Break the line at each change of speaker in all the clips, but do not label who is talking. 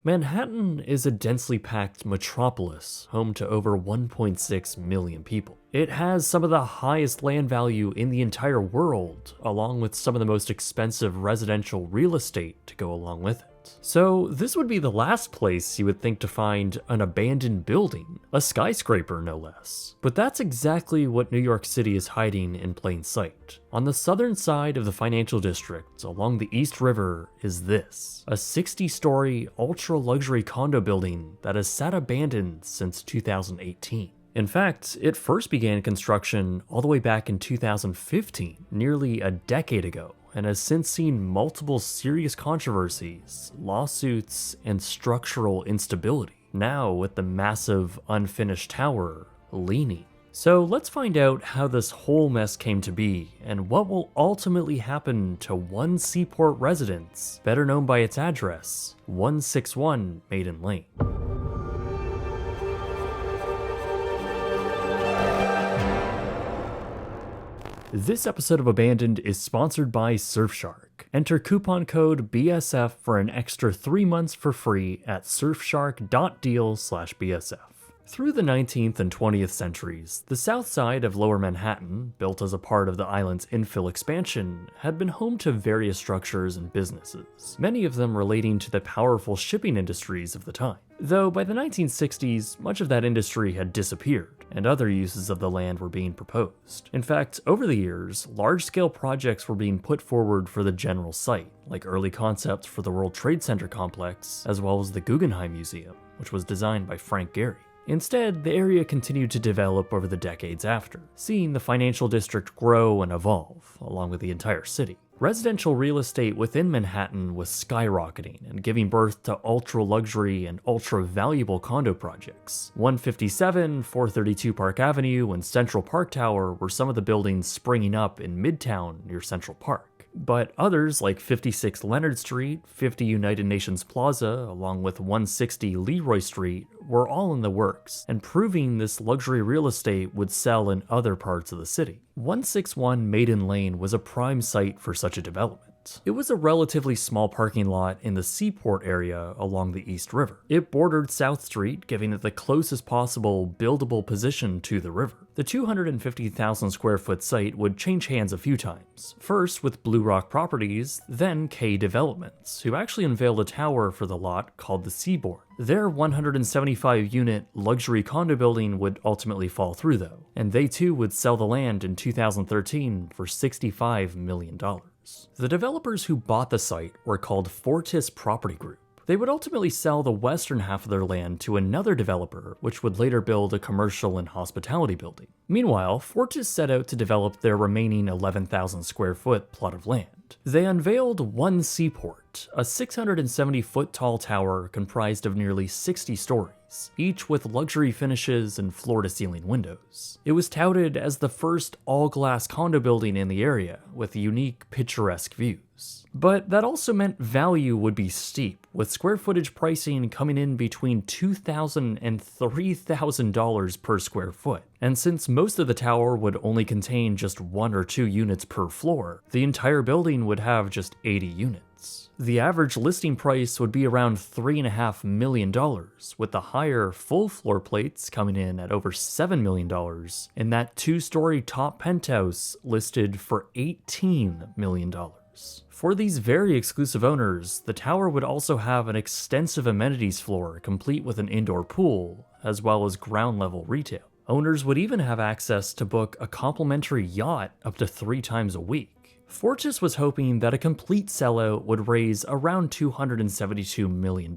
Manhattan is a densely packed metropolis home to over 1.6 million people. It has some of the highest land value in the entire world, along with some of the most expensive residential real estate to go along with it. So this would be the last place you would think to find an abandoned building, a skyscraper no less. But that's exactly what New York City is hiding in plain sight. On the southern side of the financial district, along the East River, is this, a 60-story ultra-luxury condo building that has sat abandoned since 2018. In fact, it first began construction all the way back in 2015, nearly a decade ago, and has since seen multiple serious controversies, lawsuits, and structural instability, now with the massive unfinished tower leaning. So let's find out how this whole mess came to be, and what will ultimately happen to one Seaport residence, better known by its address, 161 Maiden Lane. This episode of Abandoned is sponsored by Surfshark. Enter coupon code BSF for an extra 3 months for free at surfshark.deal/BSF. Through the 19th and 20th centuries, the south side of Lower Manhattan, built as a part of the island's infill expansion, had been home to various structures and businesses, many of them relating to the powerful shipping industries of the time. Though by the 1960s, much of that industry had disappeared, and other uses of the land were being proposed. In fact, over the years, large-scale projects were being put forward for the general site, like early concepts for the World Trade Center complex, as well as the Guggenheim Museum, which was designed by Frank Gehry. Instead, the area continued to develop over the decades after, seeing the financial district grow and evolve, along with the entire city. Residential real estate within Manhattan was skyrocketing and giving birth to ultra-luxury and ultra-valuable condo projects. 157, 432 Park Avenue, and Central Park Tower were some of the buildings springing up in Midtown near Central Park. But others, like 56 Leonard Street, 50 United Nations Plaza, along with 160 Leroy Street, were all in the works, and proving this luxury real estate would sell in other parts of the city. 161 Maiden Lane was a prime site for such a development. It was a relatively small parking lot in the Seaport area along the East River. It bordered South Street, giving it the closest possible buildable position to the river. The 250,000 square foot site would change hands a few times, first with Blue Rock Properties, then K Developments, who actually unveiled a tower for the lot called the Seaport. Their 175-unit luxury condo building would ultimately fall through though, and they too would sell the land in 2013 for $65 million. The developers who bought the site were called Fortis Property Group. They would ultimately sell the western half of their land to another developer, which would later build a commercial and hospitality building. Meanwhile, Fortis set out to develop their remaining 11,000 square foot plot of land. They unveiled One Seaport, a 670-foot tall tower comprised of nearly 60 stories, each with luxury finishes and floor-to-ceiling windows. It was touted as the first all-glass condo building in the area, with unique, picturesque views. But that also meant value would be steep, with square footage pricing coming in between $2,000 and $3,000 per square foot. And since most of the tower would only contain just 1 or 2 units per floor, the entire building would have just 80 units. The average listing price would be around $3.5 million, with the higher full floor plates coming in at over $7 million, and that 2-story top penthouse listed for $18 million. For these very exclusive owners, the tower would also have an extensive amenities floor complete with an indoor pool, as well as ground-level retail. Owners would even have access to book a complimentary yacht up to 3 times a week. Fortis was hoping that a complete sellout would raise around $272 million,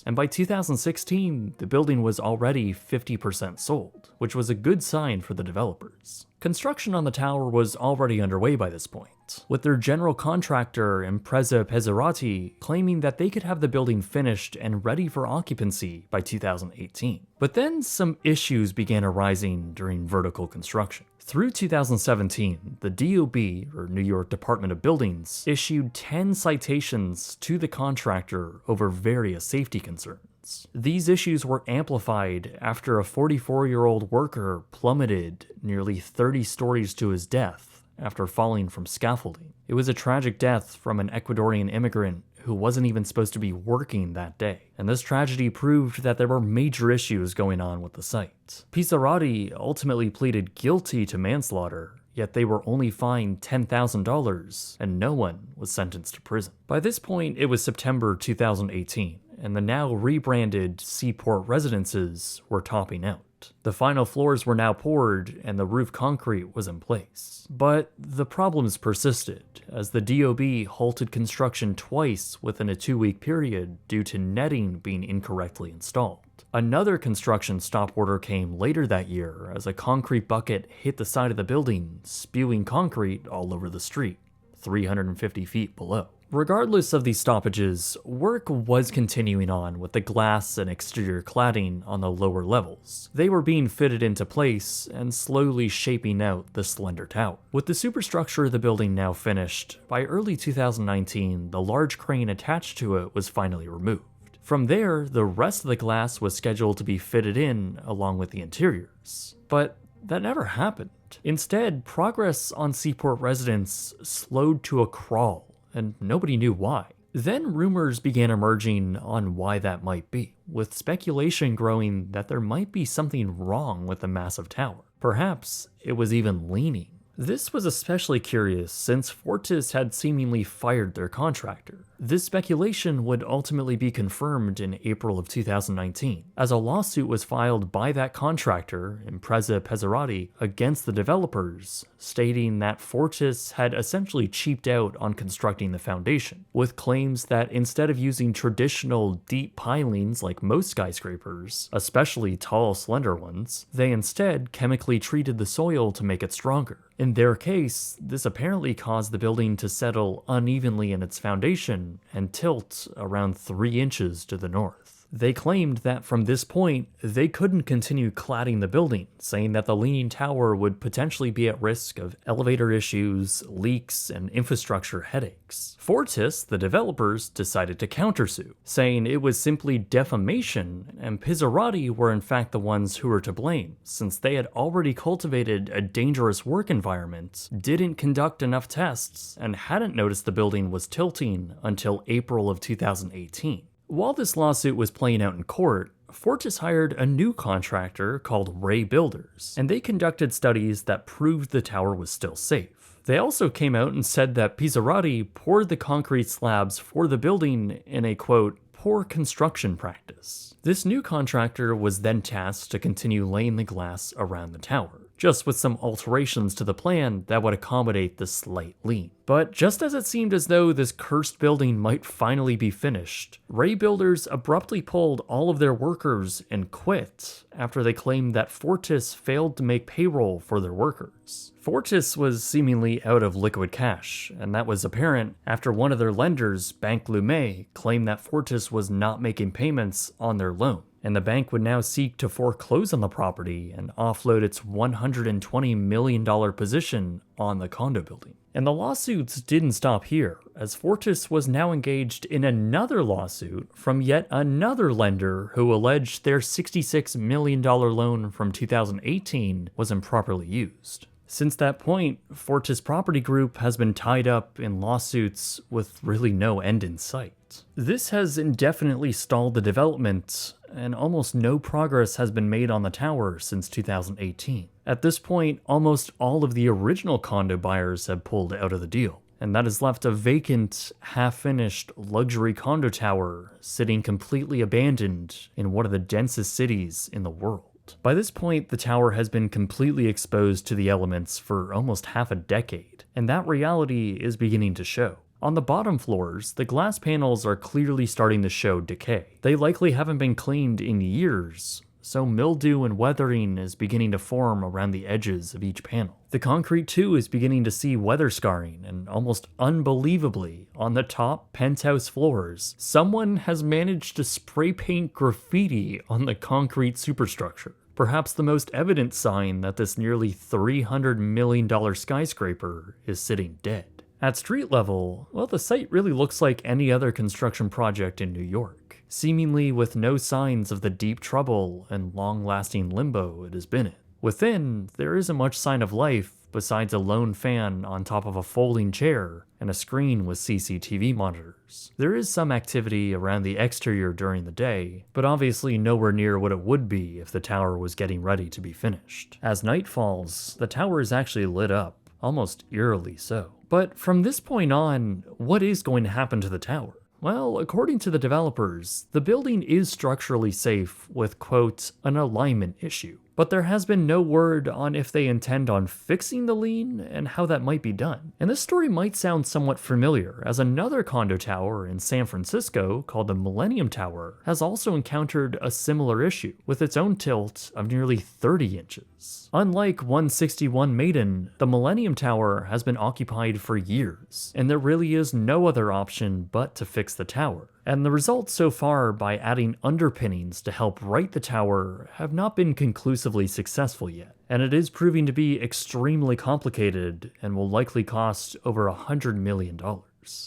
and by 2016, the building was already 50% sold, which was a good sign for the developers. Construction on the tower was already underway by this point, with their general contractor, Impreza Pezzerati, claiming that they could have the building finished and ready for occupancy by 2018. But then some issues began arising during vertical construction. Through 2017, the DOB, or New York Department of Buildings, issued 10 citations to the contractor over various safety concerns. These issues were amplified after a 44-year-old worker plummeted nearly 30 stories to his death after falling from scaffolding. It was a tragic death from an Ecuadorian immigrant who wasn't even supposed to be working that day, and this tragedy proved that there were major issues going on with the site. Pizzarati ultimately pleaded guilty to manslaughter, yet they were only fined $10,000 and no one was sentenced to prison. By this point, it was September 2018, and the now rebranded Seaport residences were topping out. The final floors were now poured and the roof concrete was in place. But the problems persisted, as the DOB halted construction twice within a 2-week period due to netting being incorrectly installed. Another construction stop order came later that year as a concrete bucket hit the side of the building, spewing concrete all over the street, 350 feet below. Regardless of these stoppages, work was continuing on with the glass and exterior cladding on the lower levels. They were being fitted into place and slowly shaping out the slender tower. With the superstructure of the building now finished, by early 2019, the large crane attached to it was finally removed. From there, the rest of the glass was scheduled to be fitted in along with the interiors. But that never happened. Instead, progress on Seaport residents slowed to a crawl, and nobody knew why. Then rumors began emerging on why that might be, with speculation growing that there might be something wrong with the massive tower. Perhaps it was even leaning. This was especially curious since Fortis had seemingly fired their contractor. This speculation would ultimately be confirmed in April of 2019, as a lawsuit was filed by that contractor, Impreza Pizzarati, against the developers, stating that Fortis had essentially cheaped out on constructing the foundation, with claims that instead of using traditional deep pilings like most skyscrapers, especially tall, slender ones, they instead chemically treated the soil to make it stronger. In their case, this apparently caused the building to settle unevenly in its foundation and tilt around 3 inches to the north. They claimed that from this point, they couldn't continue cladding the building, saying that the leaning tower would potentially be at risk of elevator issues, leaks, and infrastructure headaches. Fortis, the developers, decided to countersue, saying it was simply defamation and Pizzarati were in fact the ones who were to blame, since they had already cultivated a dangerous work environment, didn't conduct enough tests, and hadn't noticed the building was tilting until April of 2018. While this lawsuit was playing out in court, Fortis hired a new contractor called Ray Builders, and they conducted studies that proved the tower was still safe. They also came out and said that Pizzarati poured the concrete slabs for the building in a, quote, poor construction practice. This new contractor was then tasked to continue laying the glass around the tower, just with some alterations to the plan that would accommodate the slight lean. But just as it seemed as though this cursed building might finally be finished, Ray Builders abruptly pulled all of their workers and quit after they claimed that Fortis failed to make payroll for their workers. Fortis was seemingly out of liquid cash, and that was apparent after one of their lenders, Bank Lumet, claimed that Fortis was not making payments on their loan, and the bank would now seek to foreclose on the property and offload its $120 million position on the condo building. And the lawsuits didn't stop here, as Fortis was now engaged in another lawsuit from yet another lender who alleged their $66 million loan from 2018 was improperly used. Since that point, Fortis Property Group has been tied up in lawsuits with really no end in sight. This has indefinitely stalled the development, and almost no progress has been made on the tower since 2018. At this point, almost all of the original condo buyers have pulled out of the deal, and that has left a vacant, half-finished luxury condo tower sitting completely abandoned in one of the densest cities in the world. By this point, the tower has been completely exposed to the elements for almost half a decade, and that reality is beginning to show. On the bottom floors, the glass panels are clearly starting to show decay. They likely haven't been cleaned in years, so mildew and weathering is beginning to form around the edges of each panel. The concrete too is beginning to see weather scarring, and almost unbelievably, on the top penthouse floors, someone has managed to spray paint graffiti on the concrete superstructure. Perhaps the most evident sign that this nearly $300 million skyscraper is sitting dead. At street level, well, the site really looks like any other construction project in New York, seemingly with no signs of the deep trouble and long-lasting limbo it has been in. Within, there isn't much sign of life, besides a lone fan on top of a folding chair and a screen with CCTV monitors. There is some activity around the exterior during the day, but obviously nowhere near what it would be if the tower was getting ready to be finished. As night falls, the tower is actually lit up, almost eerily so. But from this point on, what is going to happen to the tower? Well, according to the developers, the building is structurally safe with, quote, an alignment issue. But there has been no word on if they intend on fixing the lean and how that might be done. And this story might sound somewhat familiar, as another condo tower in San Francisco, called the Millennium Tower, has also encountered a similar issue, with its own tilt of nearly 30 inches. Unlike 161 Maiden, the Millennium Tower has been occupied for years, and there really is no other option but to fix the tower. And the results so far by adding underpinnings to help right the tower have not been conclusively successful yet, and it is proving to be extremely complicated and will likely cost over $100 million.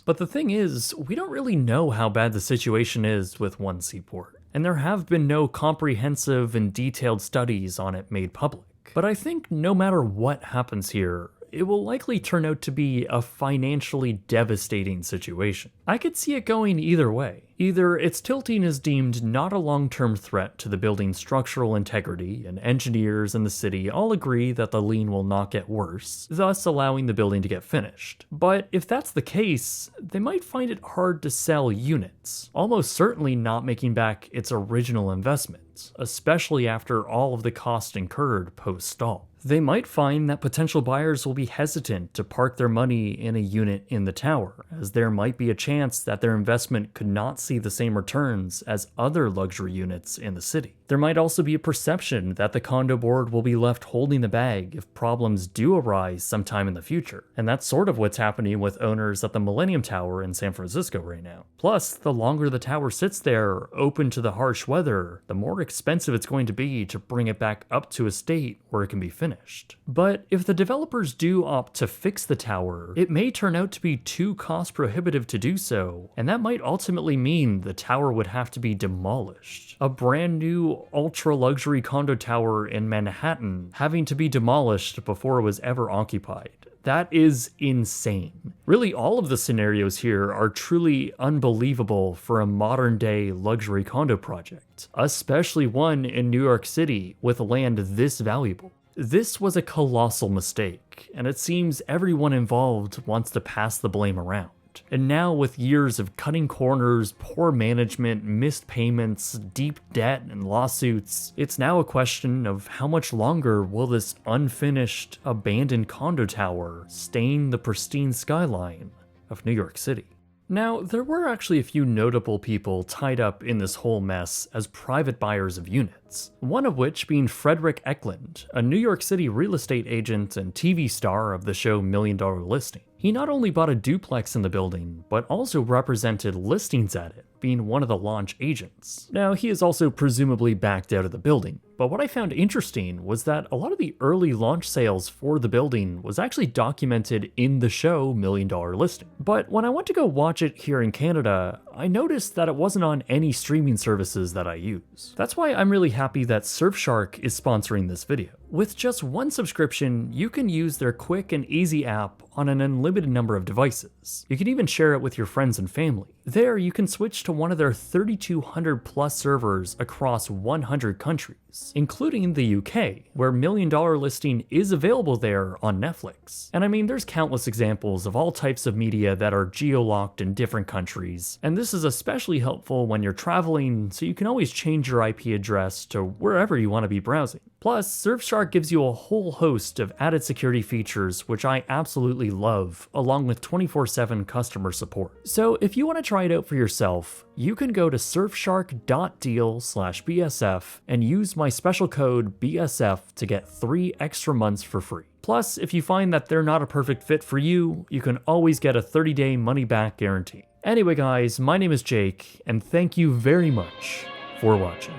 But the thing is, we don't really know how bad the situation is with One Seaport, and there have been no comprehensive and detailed studies on it made public. But I think no matter what happens here, it will likely turn out to be a financially devastating situation. I could see it going either way. Either its tilting is deemed not a long-term threat to the building's structural integrity, and engineers in the city all agree that the lean will not get worse, thus allowing the building to get finished. But if that's the case, they might find it hard to sell units, almost certainly not making back its original investment, especially after all of the cost incurred post-stall. They might find that potential buyers will be hesitant to park their money in a unit in the tower, as there might be a chance that their investment could not see the same returns as other luxury units in the city. There might also be a perception that the condo board will be left holding the bag if problems do arise sometime in the future, and that's sort of what's happening with owners at the Millennium Tower in San Francisco right now. Plus, the longer the tower sits there, open to the harsh weather, the more expensive it's going to be to bring it back up to a state where it can be finished. But if the developers do opt to fix the tower, it may turn out to be too cost prohibitive to do so, and that might ultimately mean the tower would have to be demolished. A brand new ultra-luxury condo tower in Manhattan having to be demolished before it was ever occupied. That is insane. Really, all of the scenarios here are truly unbelievable for a modern-day luxury condo project, especially one in New York City with land this valuable. This was a colossal mistake, and it seems everyone involved wants to pass the blame around. And now, with years of cutting corners, poor management, missed payments, deep debt, and lawsuits, it's now a question of how much longer will this unfinished, abandoned condo tower stain the pristine skyline of New York City. Now, there were actually a few notable people tied up in this whole mess as private buyers of units, one of which being Frederick Eklund, a New York City real estate agent and TV star of the show $1 Million Listing. He not only bought a duplex in the building, but also represented listings at it, being one of the launch agents. Now, he is also presumably backed out of the building, but what I found interesting was that a lot of the early launch sales for the building was actually documented in the show $1 Million Listing. But when I went to go watch it here in Canada, I noticed that it wasn't on any streaming services that I use. That's why I'm really happy that Surfshark is sponsoring this video. With just one subscription, you can use their quick and easy app on an unlimited number of devices. You can even share it with your friends and family. There, you can switch to one of their 3,200 plus servers across 100 countries, including the UK, where $1 Million Listing is available there on Netflix. And I mean, there's countless examples of all types of media that are geo-locked in different countries, and this is especially helpful when you're traveling, so you can always change your IP address to wherever you want to be browsing. Plus, Surfshark gives you a whole host of added security features, which I absolutely love, along with 24/7 customer support. So if you want to try it out for yourself, you can go to surfshark.deal/BSF and use my special code BSF to get 3 extra months for free. Plus, if you find that they're not a perfect fit for you, you can always get a 30-day money-back guarantee. Anyway guys, my name is Jake, and thank you very much for watching.